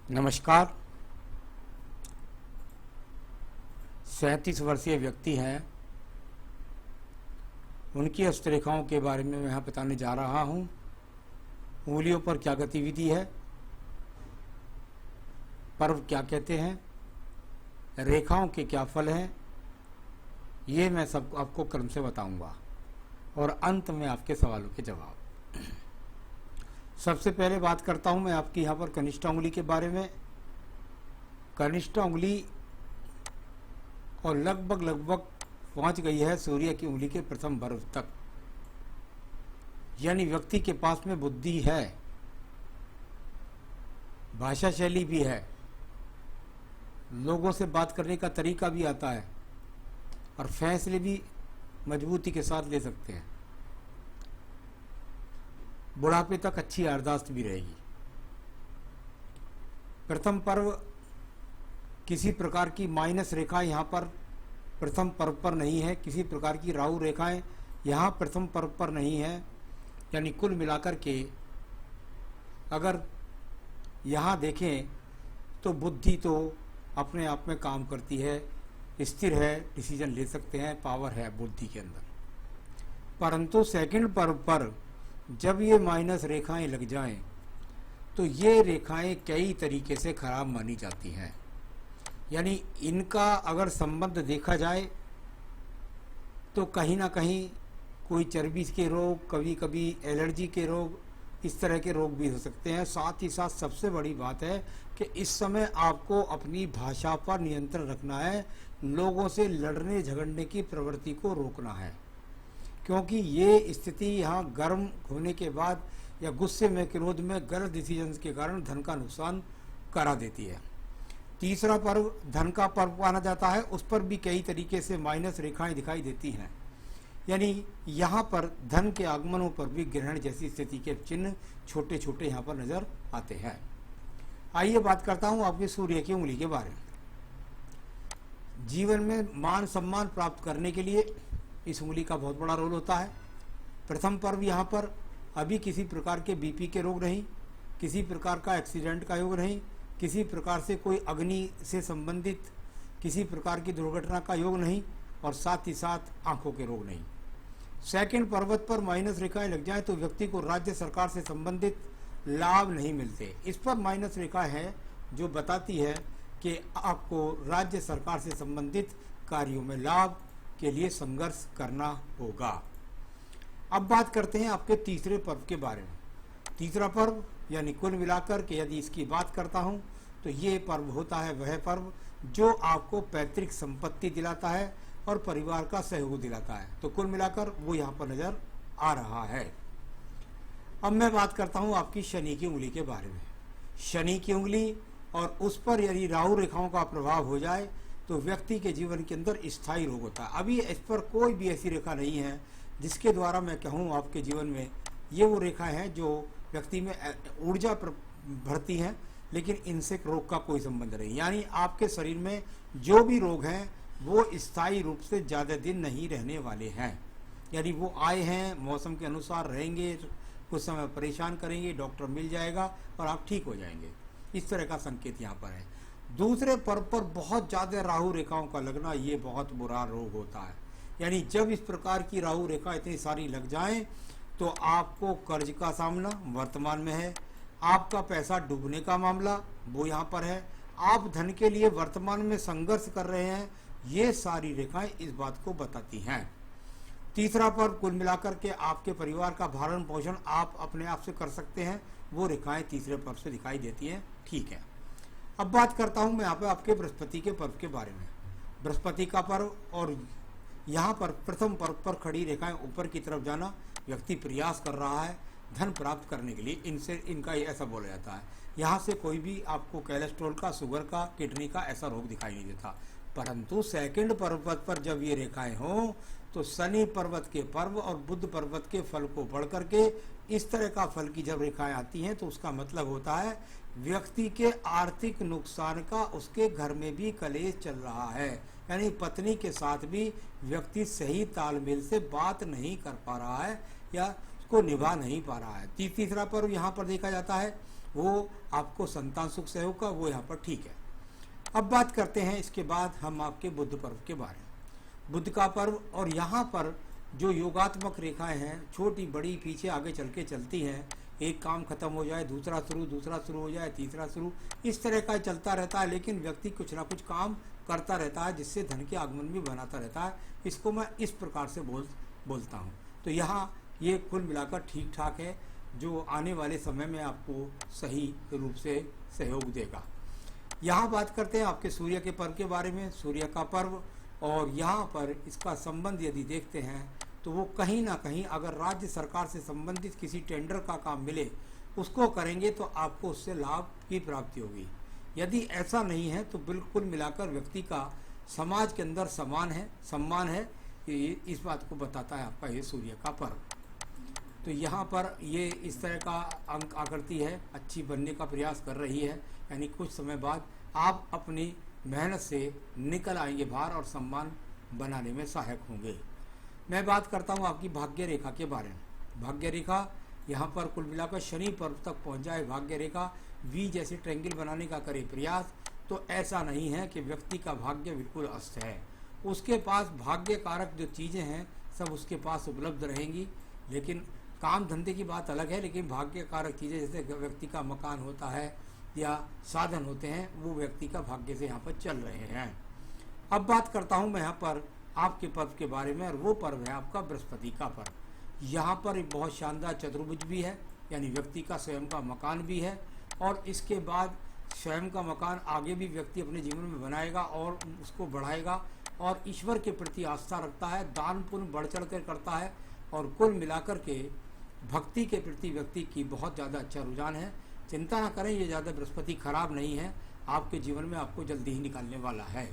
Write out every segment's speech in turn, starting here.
नमस्कार। 37 वर्षीय व्यक्ति हैं, उनकी हस्तरेखाओं के बारे में मैं यहाँ बताने जा रहा हूँ। उंगलियों पर क्या गतिविधि है, पर्व क्या कहते हैं, रेखाओं के क्या फल हैं, ये मैं सब आपको क्रम से बताऊंगा और अंत में आपके सवालों के जवाब। सबसे पहले बात करता हूं मैं आपकी यहाँ पर कनिष्ठ उंगली के बारे में। कनिष्ठ उंगली और लगभग पहुंच गई है सूर्य की उंगली के प्रथम वर्ग तक, यानी व्यक्ति के पास में बुद्धि है, भाषा शैली भी है, लोगों से बात करने का तरीका भी आता है और फैसले भी मजबूती के साथ ले सकते हैं। बुढ़ापे तक अच्छी याददाश्त भी रहेगी। प्रथम पर्व किसी प्रकार की माइनस रेखा यहाँ पर प्रथम पर्व पर नहीं है, किसी प्रकार की राहु रेखाएं यहाँ प्रथम पर्व पर नहीं है, यानी कुल मिलाकर के अगर यहाँ देखें तो बुद्धि तो अपने आप में काम करती है, स्थिर है, डिसीजन ले सकते हैं, पावर है बुद्धि के अंदर। परंतु सेकंड पर्व पर जब ये माइनस रेखाएं लग जाएं तो ये रेखाएं कई तरीके से खराब मानी जाती हैं। यानी इनका अगर संबंध देखा जाए तो कहीं ना कहीं कोई चर्बी के रोग, कभी कभी एलर्जी के रोग, इस तरह के रोग भी हो सकते हैं। साथ ही साथ सबसे बड़ी बात है कि इस समय आपको अपनी भाषा पर नियंत्रण रखना है, लोगों से लड़ने झगड़ने की प्रवृत्ति को रोकना है, क्योंकि ये स्थिति यहाँ गर्म होने के बाद या गुस्से में, क्रोध में, गलत डिसीजंस के कारण धन का नुकसान करा देती है। तीसरा पर्व धन का पर्व माना जाता है, उस पर भी कई तरीके से माइनस रेखाएं दिखाई देती हैं, यानी यहाँ पर धन के आगमनों पर भी ग्रहण जैसी स्थिति के चिन्ह छोटे छोटे यहाँ पर नजर आते हैं। आइए बात करता हूँ आपके सूर्य की उंगली के बारे में। जीवन में मान सम्मान प्राप्त करने के लिए इस उंगली का बहुत बड़ा रोल होता है। प्रथम पर्व यहाँ पर अभी किसी प्रकार के बीपी के रोग नहीं, किसी प्रकार का एक्सीडेंट का योग नहीं, किसी प्रकार से कोई अग्नि से संबंधित किसी प्रकार की दुर्घटना का योग नहीं, और साथ ही साथ आंखों के रोग नहीं। सेकंड पर्वत पर माइनस रेखाएं लग जाए तो व्यक्ति को राज्य सरकार से संबंधित लाभ नहीं मिलते। इस पर माइनस रेखा है जो बताती है कि आपको राज्य सरकार से संबंधित कार्यों में लाभ के लिए संघर्ष करना होगा। अब बात करते हैं आपके तीसरे पर्व के बारे में। तीसरा पर्व यानी कुल मिलाकर के यदि इसकी बात करता हूं तो ये पर्व होता है वह पर्व जो आपको पैतृक संपत्ति दिलाता है और परिवार का सहयोग दिलाता है। तो कुल मिलाकर वो यहाँ पर नजर आ रहा है। अब मैं बात करता हूँ आपकी शनि की उंगली के बारे में। शनि की उंगली और उस पर यदि राहु रेखाओं का प्रभाव हो जाए तो व्यक्ति के जीवन के अंदर स्थायी रोग होता है। अभी इस पर कोई भी ऐसी रेखा नहीं है जिसके द्वारा मैं कहूँ आपके जीवन में ये वो रेखा है जो व्यक्ति में ऊर्जा भरती है, लेकिन इनसे रोग का कोई संबंध नहीं। यानी आपके शरीर में जो भी रोग हैं वो स्थायी रूप से ज़्यादा दिन नहीं रहने वाले हैं। यानी वो आए हैं, मौसम के अनुसार रहेंगे, कुछ समय परेशान करेंगे, डॉक्टर मिल जाएगा और आप ठीक हो जाएंगे। इस तरह का संकेत यहाँ पर है। दूसरे पर्व पर बहुत ज़्यादा राहु रेखाओं का लगना ये बहुत बुरा रोग होता है। यानी जब इस प्रकार की राहु रेखा इतनी सारी लग जाएं तो आपको कर्ज का सामना वर्तमान में है, आपका पैसा डूबने का मामला वो यहाँ पर है, आप धन के लिए वर्तमान में संघर्ष कर रहे हैं, ये सारी रेखाएं इस बात को बताती हैं। तीसरा पर्व कुल मिलाकर के आपके परिवार का भरण पोषण आप अपने आप से कर सकते हैं, वो रेखाएं तीसरे पर्व से दिखाई देती हैं। ठीक है, अब बात करता हूं मैं यहाँ पे आपके बृहस्पति के पर्व के बारे में। बृहस्पति का पर्व और यहाँ पर प्रथम पर्व पर खड़ी रेखाएं ऊपर की तरफ जाना, व्यक्ति प्रयास कर रहा है धन प्राप्त करने के लिए, इनसे इनका ऐसा बोला जाता है। यहाँ से कोई भी आपको कोलेस्ट्रॉल का, शुगर का, किडनी का ऐसा रोग दिखाई नहीं देता। परंतु सेकंड पर्वत पर जब ये रेखाएं हों तो शनि पर्वत के पर्व और बुध पर्वत के फल को बढ़ करके इस तरह का फल की जब रेखाएं आती हैं तो उसका मतलब होता है व्यक्ति के आर्थिक नुकसान का उसके घर में भी कलेश चल रहा है। यानी पत्नी के साथ भी व्यक्ति सही तालमेल से बात नहीं कर पा रहा है या उसको निभा नहीं पा रहा है। तीसरा पर्व यहाँ पर देखा जाता है वो आपको संतान सुख सहयोग का वो यहाँ पर ठीक है। अब बात करते हैं इसके बाद हम आपके बुध पर्व के बारे में। बुध का पर्व, और यहाँ पर जो योगात्मक रेखाएं हैं छोटी बड़ी पीछे आगे चल के चलती हैं, एक काम खत्म हो जाए दूसरा शुरू हो जाए तीसरा शुरू, इस तरह का चलता रहता है, लेकिन व्यक्ति कुछ ना कुछ काम करता रहता है जिससे धन के आगमन भी बनाता रहता है। इसको मैं इस प्रकार से बोलता हूँ। तो यहाँ ये कुल मिलाकर ठीक ठाक है, जो आने वाले समय में आपको सही रूप से सहयोग देगा। यहाँ बात करते हैं आपके सूर्य के पर्व के बारे में। सूर्य का पर्व, और यहाँ पर इसका संबंध यदि देखते हैं तो वो कहीं ना कहीं अगर राज्य सरकार से संबंधित किसी टेंडर का काम मिले उसको करेंगे तो आपको उससे लाभ की प्राप्ति होगी। यदि ऐसा नहीं है तो बिल्कुल मिलाकर व्यक्ति का समाज के अंदर सम्मान है, इस बात को बताता है आपका ये सूर्य का पर्व। तो यहाँ पर ये इस तरह का अंक आकृति है, अच्छी बनने का प्रयास कर रही है, यानी कुछ समय बाद आप अपनी मेहनत से निकल आएंगे बाहर और सम्मान बनाने में सहायक होंगे। मैं बात करता हूँ आपकी भाग्य रेखा के बारे में। भाग्य रेखा यहाँ पर कुल मिलाकर शनि पर्व तक पहुँच जाए, भाग्य रेखा वी जैसे ट्रायंगल बनाने का करे प्रयास, तो ऐसा नहीं है कि व्यक्ति का भाग्य बिल्कुल अस्त है। उसके पास भाग्य कारक जो चीज़ें हैं सब उसके पास उपलब्ध रहेंगी, लेकिन काम धंधे की बात अलग है, लेकिन भाग्य कारक चीज़ें जैसे व्यक्ति का मकान होता है या साधन होते हैं वो व्यक्ति का भाग्य से यहाँ पर चल रहे हैं। अब बात करता हूँ मैं यहाँ पर आपके पर्व के बारे में, और वो पर्व है आपका बृहस्पति का पर्व। यहाँ पर एक बहुत शानदार चतुर्भुज भी है, यानी व्यक्ति का स्वयं का मकान भी है, और इसके बाद स्वयं का मकान आगे भी व्यक्ति अपने जीवन में बनाएगा और उसको बढ़ाएगा, और ईश्वर के प्रति आस्था रखता है, दान पुण्य बढ़ चढ़ कर करता है, और कुल मिलाकर के भक्ति के प्रति व्यक्ति की बहुत ज़्यादा अच्छा रुझान है। चिंता ना करें, ये ज़्यादा बृहस्पति खराब नहीं है, आपके जीवन में आपको जल्दी ही निकालने वाला है।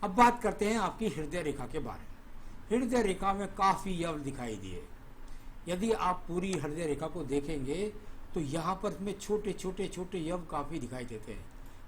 अब बात करते हैं आपकी हृदय रेखा के बारे में। हृदय रेखा में काफ़ी यव दिखाई दिए। यदि आप पूरी हृदय रेखा को देखेंगे तो यहाँ पर इसमें छोटे छोटे यव काफ़ी दिखाई देते हैं।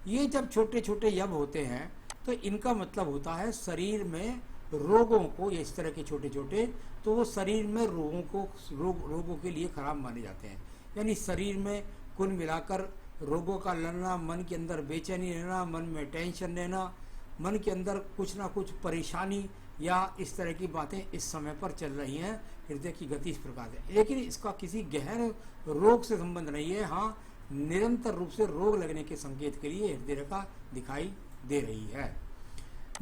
ये जब छोटे छोटे यव होते हैं तो इनका मतलब होता है शरीर में रोगों को, ये इस तरह के छोटे छोटे, तो वो शरीर में रोगों के लिए खराब माने जाते हैं। यानी शरीर में कुल मिलाकर रोगों का लड़ना, मन के अंदर बेचैनी रहना, मन में टेंशन रहना, मन के अंदर कुछ ना कुछ परेशानी या इस तरह की बातें इस समय पर चल रही हैं। हृदय की गति इस प्रकार है, लेकिन इसका किसी गहन रोग से संबंध नहीं है। हाँ, निरंतर रूप से रोग लगने के संकेत के लिए हृदय रेखा दिखाई दे रही है।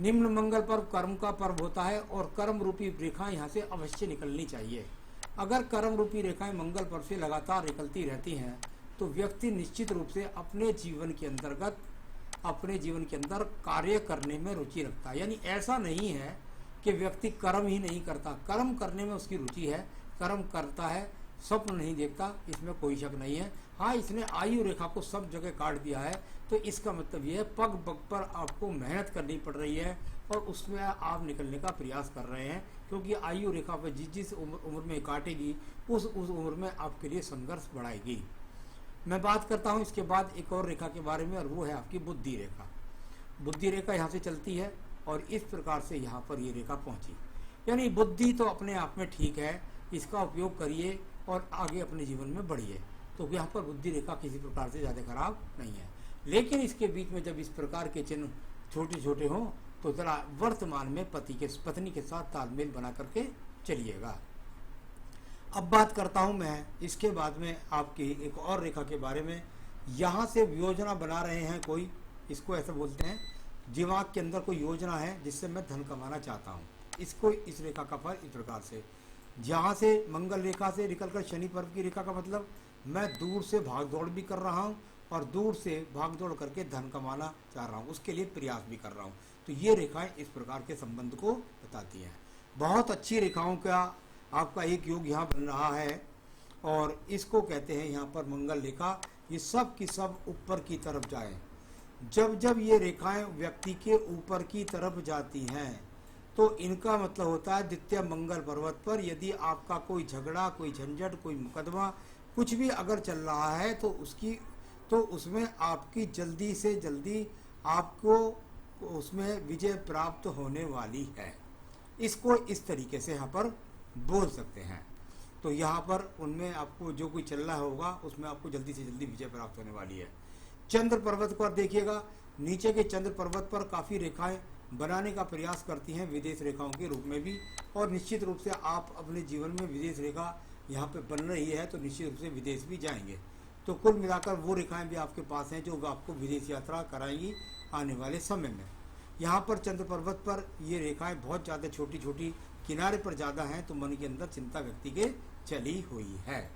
निम्न मंगल पर्व कर्म का पर्व होता है, और कर्म रूपी रेखाएं यहाँ से अवश्य निकलनी चाहिए। अगर कर्म रूपी रेखाएं मंगल पर्व से लगातार निकलती रहती हैं तो व्यक्ति निश्चित रूप से अपने जीवन के अंदर कार्य करने में रुचि रखता है। यानी ऐसा नहीं है कि व्यक्ति कर्म ही नहीं करता, कर्म करने में उसकी रुचि है, कर्म करता है, स्वप्न नहीं देखता, इसमें कोई शक नहीं है। हाँ, इसने आयु रेखा को सब जगह काट दिया है, तो इसका मतलब ये है पग पग पर आपको मेहनत करनी पड़ रही है और उसमें आप निकलने का प्रयास कर रहे हैं, क्योंकि आयु रेखा पर जिस उम्र में काटेगी उस उम्र में आपके लिए संघर्ष बढ़ाएगी। मैं बात करता हूँ इसके बाद एक और रेखा के बारे में, और वो है आपकी बुद्धि रेखा। बुद्धि रेखा यहाँ से चलती है और इस प्रकार से यहाँ पर ये रेखा पहुँची। यानी बुद्धि तो अपने आप में ठीक है, इसका उपयोग करिए और आगे अपने जीवन में बढ़िए। तो यहाँ पर बुद्धि रेखा किसी प्रकार से ज़्यादा खराब नहीं है, लेकिन इसके बीच में जब इस प्रकार के चिन्ह छोटे छोटे हों तो ज़रा वर्तमान में पत्नी के साथ तालमेल बना करके चलिएगा। अब बात करता हूँ मैं इसके बाद में आपकी एक और रेखा के बारे में। यहाँ से योजना बना रहे हैं कोई, इसको ऐसा बोलते हैं दिमाग के अंदर कोई योजना है जिससे मैं धन कमाना चाहता हूँ, इसको इस रेखा का फल इस प्रकार से। जहाँ से मंगल रेखा से निकलकर शनि पर्व की रेखा का मतलब मैं दूर से भाग दौड़ भी कर रहा हूँ और दूर से भाग दौड़ करके धन कमाना चाह रहा हूँ, उसके लिए प्रयास भी कर रहा हूँ। तो ये रेखाएं इस प्रकार के संबंध को बताती हैं। बहुत अच्छी रेखाओं का आपका एक योग यहाँ बन रहा है और इसको कहते हैं यहाँ पर मंगल रेखा। ये सब की सब ऊपर की तरफ जाए। जब जब ये रेखाएं व्यक्ति के ऊपर की तरफ जाती हैं तो इनका मतलब होता है द्वितीय मंगल पर्वत पर यदि आपका कोई झगड़ा, कोई झंझट, कोई मुकदमा कुछ भी अगर चल रहा है तो उसमें आपकी जल्दी से जल्दी आपको उसमें विजय प्राप्त होने वाली है। इसको इस तरीके से यहाँ पर बोल सकते हैं। तो यहाँ पर उनमें आपको जो कोई चल रहा होगा उसमें आपको जल्दी से जल्दी विजय प्राप्त होने वाली है। चंद्र पर्वत पर देखिएगा, नीचे के चंद्र पर्वत पर काफ़ी रेखाएं बनाने का प्रयास करती हैं विदेश रेखाओं के रूप में भी, और निश्चित रूप से आप अपने जीवन में विदेश रेखा यहाँ पे बन रही है तो निश्चित रूप से विदेश भी जाएंगे। तो कुल मिलाकर वो रेखाएं भी आपके पास हैं जो आपको विदेश यात्रा कराएंगी आने वाले समय में। यहाँ पर चंद्र पर्वत पर ये रेखाएं बहुत ज़्यादा छोटी छोटी किनारे पर ज़्यादा हैं, तो मन के अंदर चिंता व्यक्ति के चली हुई है।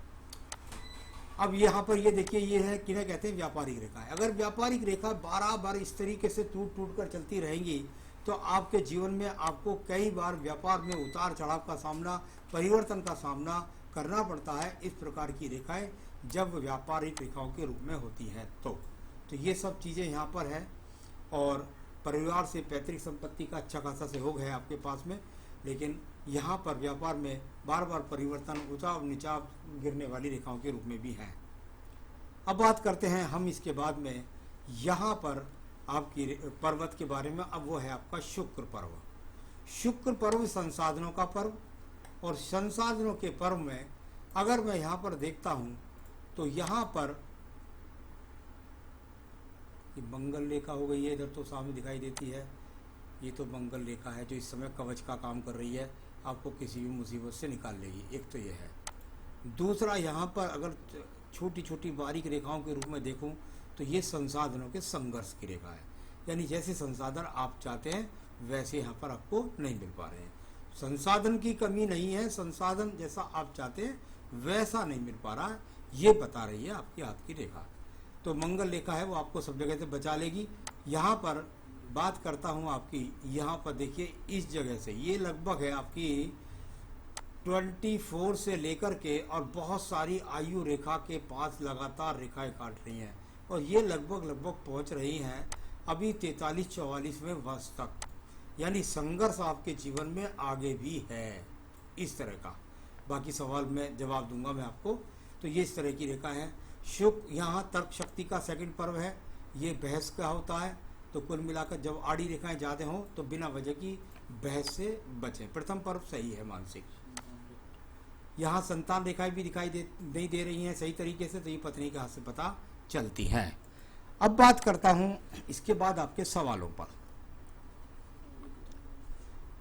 अब यहाँ पर ये देखिए, ये है किन्हें कहते हैं व्यापारिक रेखाएं। अगर व्यापारिक रेखा बार इस तरीके से टूट कर चलती रहेंगी तो आपके जीवन में आपको कई बार व्यापार में उतार चढ़ाव का सामना, परिवर्तन का सामना करना पड़ता है। इस प्रकार की रेखाएं जब व्यापारिक रेखाओं के रूप में होती हैं तो ये सब चीज़ें यहाँ पर है। और परिवार से पैतृक संपत्ति का अच्छा खासा सहयोग है आपके पास में, लेकिन यहाँ पर व्यापार में बार परिवर्तन, उतार नीचाव गिरने वाली रेखाओं के रूप में भी है। अब बात करते हैं हम इसके बाद में यहाँ पर आपकी पर्वत के बारे में। अब वो है आपका शुक्र पर्व। शुक्र पर्व संसाधनों का पर्व, और संसाधनों के पर्व में अगर मैं यहाँ पर देखता हूँ तो यहाँ पर ये मंगल रेखा हो गई है, इधर तो सामने दिखाई देती है। ये तो मंगल रेखा है जो इस समय कवच का काम कर रही है, आपको किसी भी मुसीबत से निकाल लेगी। एक तो ये है। दूसरा, यहाँ पर अगर छोटी छोटी बारीक रेखाओं के रूप में देखूं तो ये संसाधनों के संघर्ष की रेखा है, यानी जैसे संसाधन आप चाहते हैं वैसे यहाँ पर आपको नहीं मिल पा रहे हैं। संसाधन की कमी नहीं है, संसाधन जैसा आप चाहते हैं वैसा नहीं मिल पा रहा है, ये बता रही है आपकी हाथ की रेखा। तो मंगल रेखा है वो आपको सब जगह से बचा लेगी। यहाँ पर बात करता हूँ आपकी, यहाँ पर देखिए इस जगह से ये लगभग है आपकी 24 से लेकर के और बहुत सारी आयु रेखा के पास लगातार रेखाएं काट रही हैं, और ये लगभग पहुँच रही हैं अभी 43-44वें वर्ष तक। यानी संघर्ष आपके जीवन में आगे भी है इस तरह का। बाकी सवाल में जवाब दूंगा मैं आपको। तो ये इस तरह की रेखा है। शुक्र यहाँ तर्क शक्ति का सेकंड पर्व है, ये बहस का होता है। तो कुल मिलाकर जब आड़ी रेखाएं ज़्यादा हों तो बिना वजह की बहस से बचें। प्रथम पर्व सही है मानसिक। यहाँ संतान रेखाएं भी दिखाई नहीं दे रही हैं सही तरीके से, तो ये पत्नी के हाथ से पता चलती हैं। अब बात करता हूँ इसके बाद आपके सवालों पर।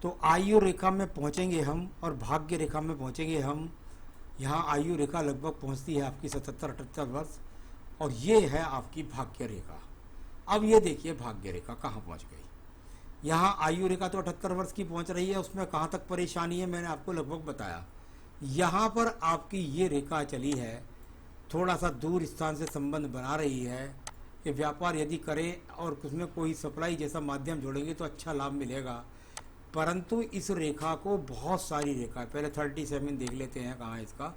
तो आयु रेखा में पहुँचेंगे हम और भाग्य रेखा में पहुँचेंगे हम। यहाँ आयु रेखा लगभग पहुँचती है आपकी 77-78 वर्ष, और ये है आपकी भाग्य रेखा। अब ये देखिए भाग्य रेखा कहाँ पहुँच गई। यहाँ आयु रेखा तो 78 वर्ष की पहुँच रही है, उसमें कहाँ तक परेशानी है मैंने आपको लगभग बताया। यहाँ पर आपकी ये रेखा चली है, थोड़ा सा दूर स्थान से संबंध बना रही है कि व्यापार यदि करें और उसमें कोई सप्लाई जैसा माध्यम जोड़ेंगे तो अच्छा लाभ मिलेगा। परंतु इस रेखा को बहुत सारी रेखा है, पहले 37 देख लेते हैं कहाँ है इसका।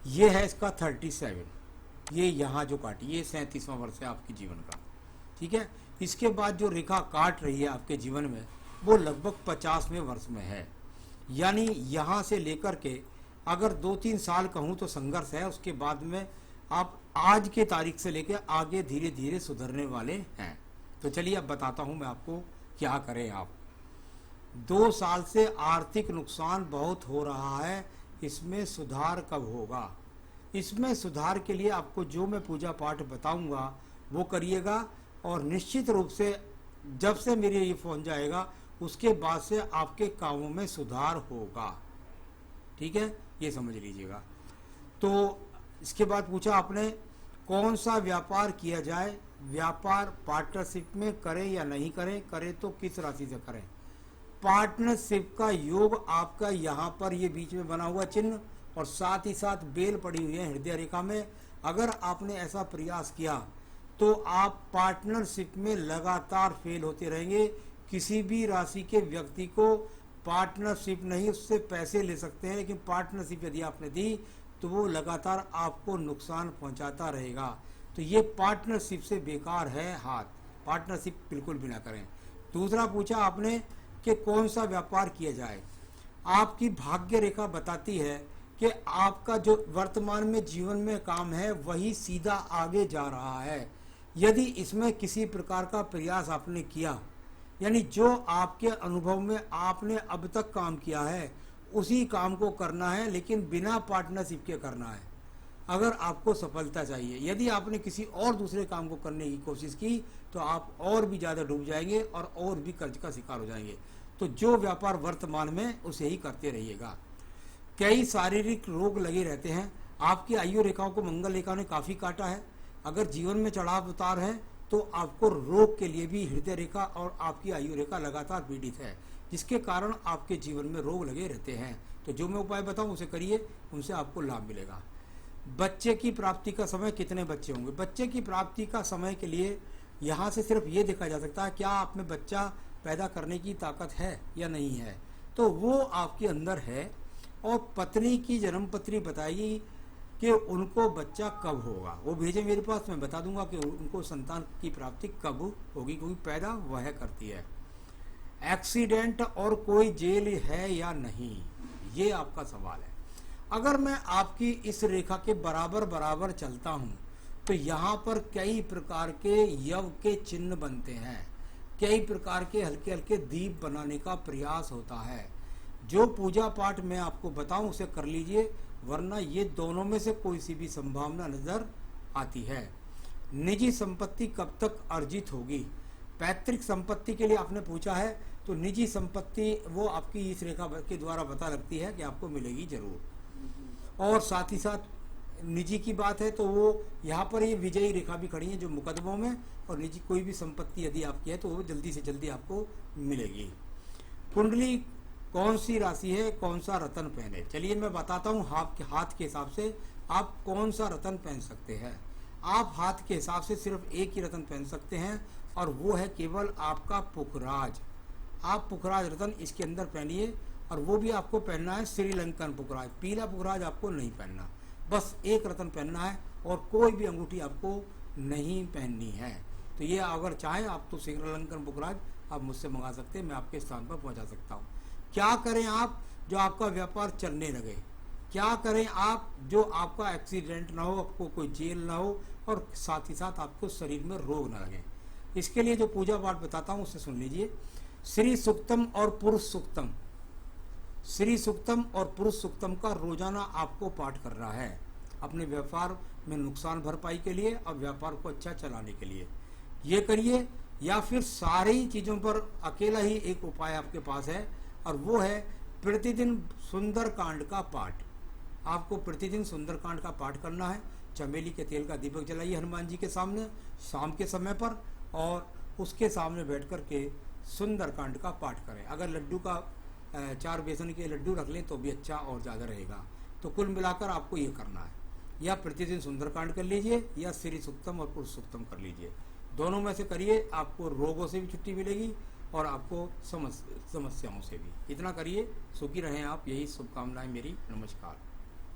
ये है इसका 37, ये यहाँ जो काटी, ये 37वां वर्ष है आपके जीवन का, ठीक है। इसके बाद जो रेखा काट रही है आपके जीवन में वो लगभग 50वें वर्ष में है। यानी यहाँ से लेकर के अगर 2-3 साल कहूँ तो संघर्ष है, उसके बाद में आप आज के तारीख से लेकर आगे धीरे धीरे सुधरने वाले हैं। तो चलिए अब बताता हूँ मैं आपको क्या करें आप। 2 साल से आर्थिक नुकसान बहुत हो रहा है, इसमें सुधार कब होगा? इसमें सुधार के लिए आपको जो मैं पूजा पाठ बताऊंगा वो करिएगा, और निश्चित रूप से जब से मेरे ये फोन जाएगा उसके बाद से आपके कामों में सुधार होगा, ठीक है, ये समझ लीजिएगा। तो इसके बाद पूछा आपने कौन सा व्यापार किया जाए, व्यापार पार्टनरशिप में करें या नहीं करें, करें तो किस राशि से करें। पार्टनरशिप का योग आपका यहाँ पर ये बीच में बना हुआ चिन्ह और साथ ही साथ बेल पड़ी हुई है हृदय रेखा में। अगर आपने ऐसा प्रयास किया तो आप पार्टनरशिप में लगातार फेल होते रहेंगे। किसी भी राशि के व्यक्ति को पार्टनरशिप नहीं, उससे पैसे ले सकते हैं, लेकिन पार्टनरशिप यदि आपने दी तो वो लगातार आपको नुकसान पहुंचाता रहेगा। तो ये पार्टनरशिप से बेकार है हाथ, पार्टनरशिप बिल्कुल भी ना करें। दूसरा पूछा आपने कि कौन सा व्यापार किया जाए। आपकी भाग्य रेखा बताती है कि आपका जो वर्तमान में जीवन में काम है वही सीधा आगे जा रहा है। यदि इसमें किसी प्रकार का प्रयास आपने किया, यानी जो आपके अनुभव में आपने अब तक काम किया है उसी काम को करना है, लेकिन बिना पार्टनरशिप के करना है अगर आपको सफलता चाहिए। यदि आपने किसी और दूसरे काम को करने की कोशिश की तो आप और भी ज़्यादा डूब जाएंगे और भी कर्ज का शिकार हो जाएंगे। तो जो व्यापार वर्तमान में उसे ही करते रहिएगा। कई शारीरिक रोग लगे रहते हैं। आपकी आयु रेखाओं को मंगल रेखा ने काफ़ी काटा है। अगर जीवन में चढ़ाव उतार है तो आपको रोग के लिए भी हृदय रेखा और आपकी आयु रेखा लगातार पीड़ित है, जिसके कारण आपके जीवन में रोग लगे रहते हैं। तो जो मैं उपाय बताऊं उसे करिए, उनसे आपको लाभ मिलेगा। बच्चे की प्राप्ति का समय कितने बच्चे होंगे? बच्चे की प्राप्ति का समय के लिए यहाँ से सिर्फ ये देखा जा सकता है क्या आप में बच्चा पैदा करने की ताकत है या नहीं है। तो वो आपके अंदर है, और पत्नी की जन्मपत्री बताएगी कि उनको बच्चा कब होगा। वो भेजे मेरे पास, मैं बता दूंगा कि उनको संतान की प्राप्ति कब होगी, क्योंकि पैदा वह करती है। एक्सीडेंट और कोई जेल है या नहीं, ये आपका सवाल है। अगर मैं आपकी इस रेखा के बराबर बराबर चलता हूँ तो यहाँ पर कई प्रकार के यव के चिन्ह बनते हैं, कई प्रकार के हल्के हल्के दीप बनाने का प्रयास होता है। जो पूजा पाठ मैं आपको बताऊं उसे कर लीजिए, वरना ये दोनों में से कोई सी भी संभावना नजर आती है। निजी संपत्ति कब तक अर्जित होगी? पैतृक संपत्ति के लिए आपने पूछा है, तो निजी संपत्ति वो आपकी इस रेखा के द्वारा पता लगती है कि आपको मिलेगी जरूर। और साथ ही साथ निजी की बात है तो वो यहाँ पर ये विजयी रेखा भी खड़ी है जो मुकदमों में, और निजी कोई भी संपत्ति यदि आपकी है तो वो जल्दी से जल्दी आपको मिलेगी। कुंडली कौन सी राशि है, कौन सा रत्न पहने? चलिए मैं बताता हूँ हाथ के हिसाब से आप कौन सा रत्न पहन सकते हैं। आप हाथ के हिसाब से सिर्फ एक ही रत्न पहन सकते हैं, और वो है केवल आपका पुखराज। आप पुखराज रत्न इसके अंदर पहनिए, और वो भी आपको पहनना है श्रीलंकन पुखराज। पीला पुखराज आपको नहीं पहनना, बस एक रत्न पहनना है, और कोई भी अंगूठी आपको नहीं पहननी है। तो ये अगर चाहें आप तो श्रीलंकन पुखराज आप मुझसे मंगा सकते हैं, मैं आपके स्थान पर पहुंचा सकता हूँ। क्या करें आप जो आपका व्यापार चलने लगे? क्या करें आप जो आपका एक्सीडेंट ना हो, आपको कोई जेल ना हो, और साथ ही साथ आपको शरीर में रोग ना लगे? इसके लिए जो पूजा पाठ बताता हूँ उसे सुन लीजिए। श्री सूक्तम और पुरुष सूक्तम, श्री सूक्तम और पुरुष सूक्तम का रोजाना आपको पाठ करना है अपने व्यापार में नुकसान भरपाई के लिए और व्यापार को अच्छा चलाने के लिए। ये करिए, या फिर सारी चीज़ों पर अकेला ही एक उपाय आपके पास है, और वो है प्रतिदिन सुंदरकांड का पाठ। आपको प्रतिदिन सुंदरकांड का पाठ करना है। चमेली के तेल का दीपक जलाइए हनुमान जी के सामने शाम के समय पर, और उसके सामने बैठ कर के सुंदरकांड का पाठ करें। अगर लड्डू का 4 बेसन के लड्डू रख लें तो भी अच्छा और ज़्यादा रहेगा। तो कुल मिलाकर आपको ये करना है, या प्रतिदिन सुंदरकांड कर लीजिए या श्री सूक्तम और पुरुष सूक्तम कर लीजिए। दोनों में से करिए, आपको रोगों से भी छुट्टी मिलेगी और आपको समस्याओं से भी। इतना करिए, सुखी रहें आप, यही शुभकामनाएं मेरी। नमस्कार।